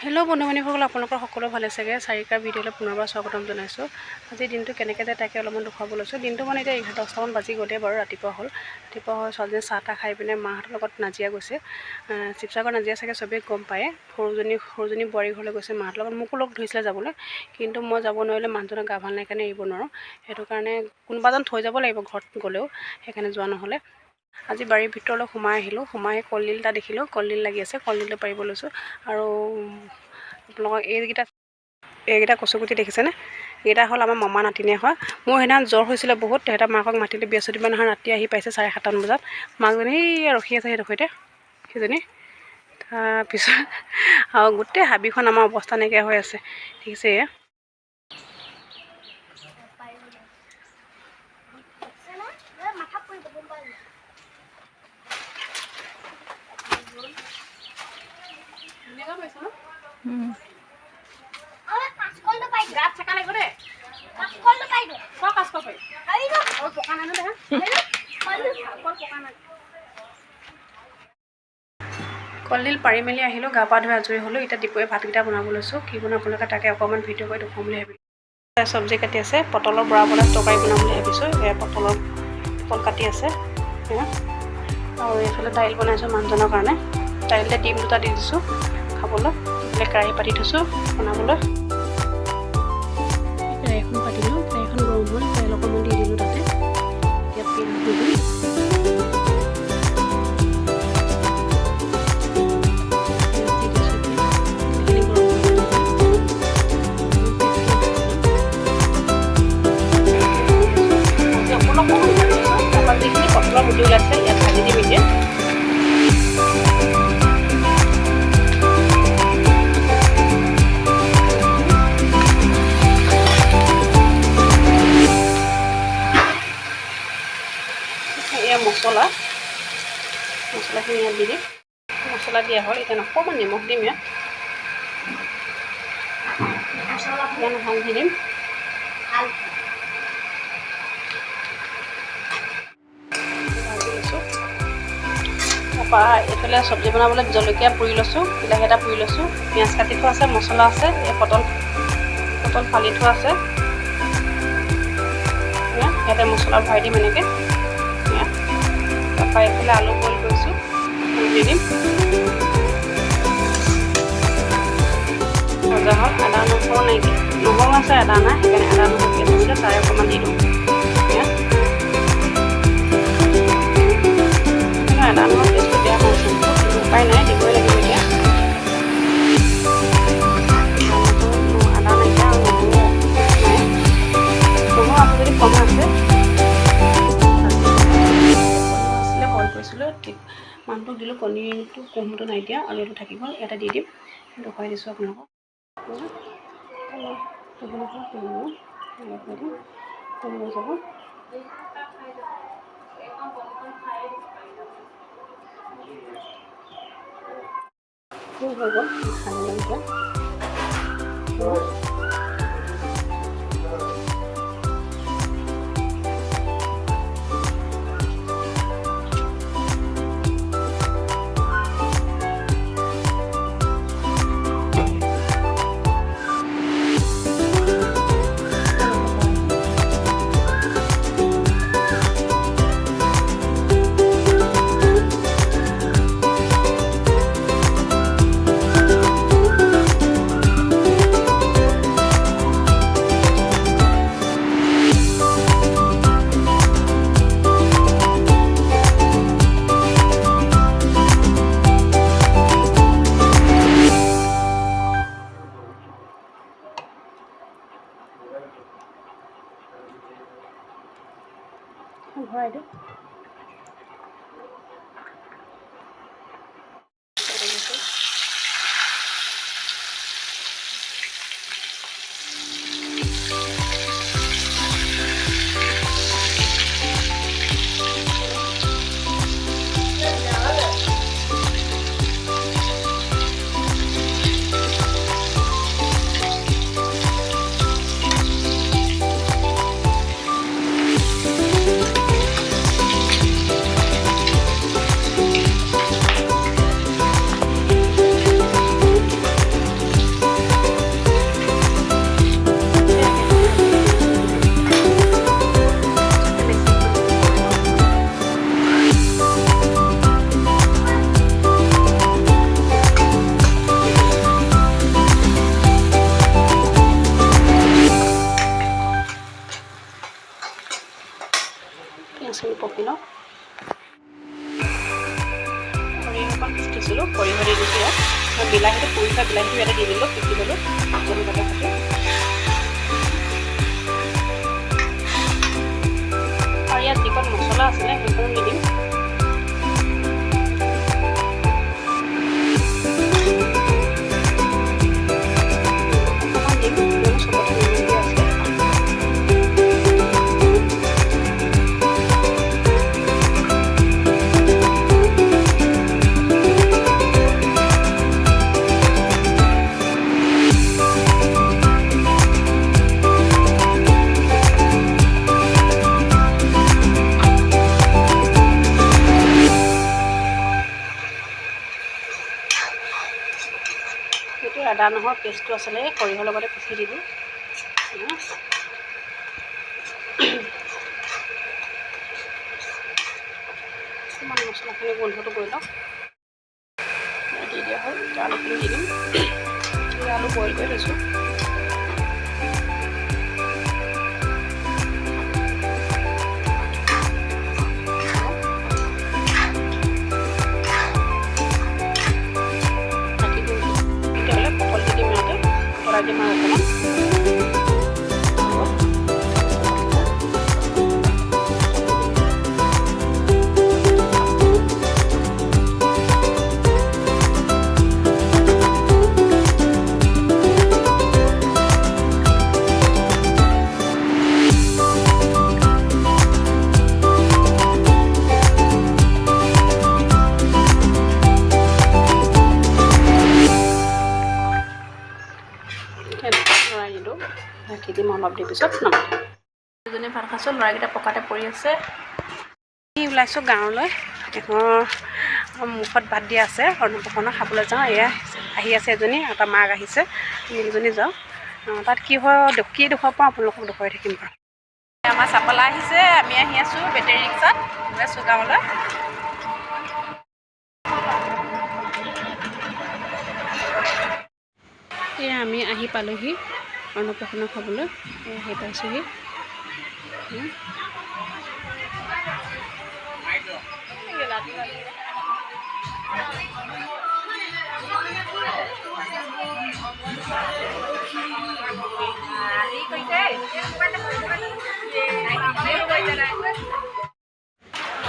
Hello' বন্ধু-বান্ধৱীসকল, আপোনালোকৰ সকলো ভালে চাগে। চাৰিকাৰ ভিডিঅ'লৈ পুনৰবাৰ স্বাগতম জনাইছোঁ। আজিৰ দিনটো কেনেকৈ যায় তাকে অলপমান দেখুৱাব লৈছোঁ। দিনটো মানে এতিয়া 10টামান বাজি গ'লে বাৰু, ৰাতিপুৱা হ'ল ছোৱালীজনী চাহ তাহ খাই পিনে মাহঁতৰ লগত নাজিয়া গৈছে। শিৱসাগৰ নাজিয়া চাগে চবেই গম পায়। সৰুজনী বোৱাৰী ঘৰলৈ গৈছে মাহঁতৰ লগত। মোকো লগ ধৰিছিলে যাবলৈ, কিন্তু মই যাব নোৱাৰিলে, মানুহজনৰ গা ভাল নাই কাৰণে এৰিব নোৱাৰোঁ। সেইটো কাৰণে কোনোবা এজন থৈ যাব লাগিব ঘৰত গ'লেও, সেইকাৰণে যোৱা নহ'লে। আজি বাৰীৰ ভিতৰলৈ সোমাই আহিলোঁ। সোমাই কলডিল এটা দেখিলোঁ, কলডিল লাগি আছে, কলডিলটো পাৰিব লৈছোঁ। আৰু আপোনালোকক এইকেইটা কচুগুটি দেখিছেনে? এইকেইটা হ'ল আমাৰ মামা নাতিনীয়ে হোৱা। মোৰ সেইদিনা জ্বৰ হৈছিলে বহুত। তেহেঁতৰ মাকক মাতিলে বৃহস্পতিবাৰ নহয় ৰাতি আহি পাইছে 7:30 বজাত। মাকজনী ৰখি আছে সেইডোখৰতে, সেইজনী। তাৰপিছত আৰু গোটেই হাবিখন আমাৰ অৱস্থা নাইকিয়া হৈ আছে, দেখিছে এয়া। কলডিল পাৰি মেলি আহিলোঁ, গা পা ধুই আজৰি হ'লোঁ। এতিয়া দুপৰীয়া ভাতকেইটা বনাব লৈছোঁ। কি বনাওঁ আপোনালোকে তাকে অকণমান ভিডিঅ' কৰি দেখুৱাম বুলি ভাবিলোঁ। চব্জি কাটি আছে, পটলৰ বৰা বনাই তৰকাৰী বনাম বুলি ভাবিছোঁ। পটল কাটি আছে আৰু এইফালে দাইল বনাইছোঁ মানুহজনৰ কাৰণে। দাইলতে ডিম 2টা দি দিছোঁ খাবলৈ। এইফালে কেৰাহী পাতি থৈছোঁ বনাবলৈ। কেৰাহীখন পাতিলোঁ, কেৰাহীখন গৰম হ'ল, তেল অকণমান দি দিলোঁ তাতে। এতিয়া পিঁয়াজ দি দিম। যিখিনি পটলৰ গুটি ওলাইছে ইয়াত ভাজি দিম এতিয়া। এয়া মছলাখিনি ইয়াত দি দিম। মছলা দিয়া হ'ল, এতিয়া অকণমান নিমখ দিম ইয়াত, অকণমান হালধি দিম। তাৰপৰা এইফালে চব্জি বনাবলৈ জলকীয়া পুৰি লৈছোঁ, বিলাহী এটা পুৰি লৈছোঁ, পিঁয়াজ কাটি থোৱা আছে, মছলা আছে, এই পটল ফালি থোৱা আছে। ইয়াতে মছলা ভৰাই দিম এনেকৈ। তাৰপৰা এইফালে আলু বইল কৰিছোঁ, দি দিম। ভজা হ'ল, আদা নহৰু নাইকিয়া, নহৰু আছে আদা নাই, সেইকাৰণে আদা নহৰু পিঁয়াজ আছিলে তাৰে অকণমান দি দিওঁ। আদা নহৰু পেষ্টটো বেয়া পাইছোঁ, উপায় নাই, দিবই লাগিব এতিয়া। আদা নাইকিয়া আৰু নহৰু নাই। নহৰু আছে যদি কম আছে, আছিলে বইল কৰিছিলোঁ, মানুহটোক দিলোঁ। কণীটো কুহুমটো নাই দিয়া আৰু এইটো থাকি গ'ল, ইয়াতে দি দিম। দেখুৱাই দিছোঁ আপোনালোকক। হৈ গ'ল খালি এতিয়া। বিলাহীটো পুৰি থোৱা বিলাহীটো ইয়াতে দি দিলোঁ, পিচি ল'লোঁ জলকীয়াৰ সৈতে। আৰু ইয়াত যিকণ মছলা আছিলে সেইকণো দি দিম। এইটো আদা নহৰু পেষ্টটো আছিলে সৰিয়হৰ লগতে পিচি দিলোঁ। অকণমান মছলাখিনি গোন্ধটো কৰি লওক, দি দিয়া হ'ল। এতিয়া আলুখিনি দি দিম। আলু বইল কৰি লৈছোঁ। দিম আৰু অকণমান লৰাই দিলোঁ। ৰাখি দিম অলপ দেৰি পিছত নমাই। দুজনী ভাত খাইছোঁ, ল'ৰাকেইটা পকাতে পৰি আছে। ওলাইছোঁ গাঁৱলৈ, এখন মুখত ভাত দিয়া আছে, অন্নপ্ৰসন্ন খাবলৈ যাওঁ। এয়া আহি আছে এজনী, এটা মাক আহিছে, তিনিজনী যাওঁ। তাত কি হয় কি দেখুৱাব পাওঁ আপোনালোকক দেখুৱাই থাকিম বাৰু। আমাৰ চাপালা আহিছে, আমি আহি আছোঁ বেটেৰী ৰিক্সাত, গৈ আছোঁ গাঁৱলৈ। এয়া আমি আহি পালোহি অন্নপ্ৰসন্ন খাবলৈ, আহি পাইছোঁহি।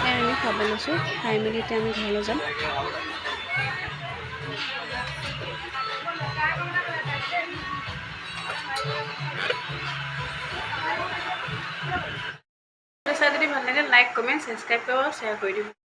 আমি খাব লৈছোঁ, খাই মেলি এতিয়া আমি ঘৰলৈ যাম। যদি ভাল লাগে লাইক কমেণ্ট ছাবস্ক্ৰাইব কৰিব, শ্বেয়াৰ কৰি দিব।